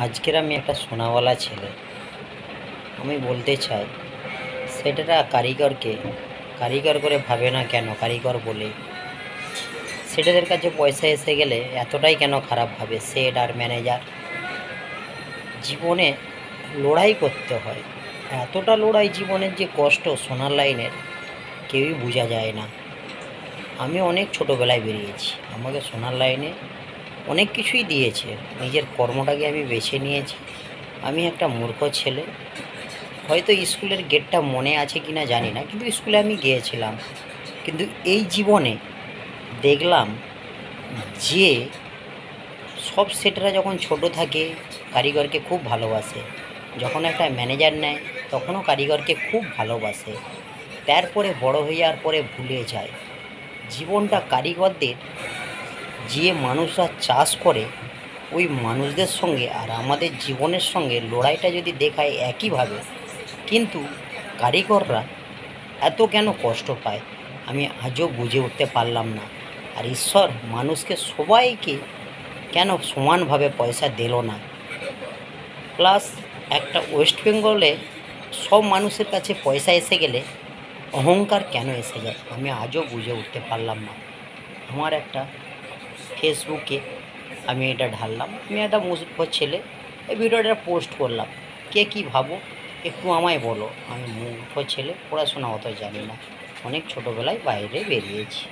আজকের আমি একটা সোনাওয়ালা ছেলে। আমি বলতে চাই, সেটারা কারিগরকে কারিগর করে ভাবে না কেন? কারিগর বলে সেটাদের কাছে পয়সা এসে গেলে এতটাই কেন খারাপ ভাবে? সেট আর ম্যানেজার, জীবনে লড়াই করতে হয়। এতটা লড়াই, জীবনের যে কষ্ট সোনার লাইনের কেউই বোঝা যায় না। আমি অনেক ছোটোবেলায় বেরিয়েছি, আমাকে সোনার লাইনে অনেক কিছুই দিয়েছে। নিজের কর্মটাকে আমি বেছে নিয়েছি। আমি একটা মূর্খ ছেলে, হয়তো স্কুলের গেটটা মনে আছে কি না জানি না, কিন্তু স্কুলে আমি গিয়েছিলাম। কিন্তু এই জীবনে দেখলাম যে সব সেটরা যখন ছোট থাকে কারিগরকে খুব ভালোবাসে, যখন একটা ম্যানেজার নেয় তখনও কারিগরকে খুব ভালোবাসে, তারপরে বড় হয়ে যাওয়ার পরে ভুলে যায়। জীবনটা কারিগরদের, যে মানুষরা চাষ করে ওই মানুষদের সঙ্গে আর আমাদের জীবনের সঙ্গে লড়াইটা যদি দেখায় একইভাবে, কিন্তু কারিগররা এত কেন কষ্ট পায় আমি আজও বুঝে উঠতে পারলাম না। আর ঈশ্বর মানুষকে সবাইকে কেন সমানভাবে পয়সা দিল না? প্লাস একটা ওয়েস্ট বেঙ্গলে সব মানুষের কাছে পয়সা এসে গেলে অহংকার কেন এসে যায় আমি আজও বুঝে উঠতে পারলাম না। আমার একটা ফেসবুকে আমি এটা ঢাললাম, আমি একটা মূর্খ ছেলে, এই ভিডিওটা পোস্ট করলাম। কে কী ভাবো একটু আমায় বলো। আমি মূর্খ ছেলে, পড়াশোনা অত জানি না, অনেক ছোটোবেলায় বাইরে বেরিয়েছি।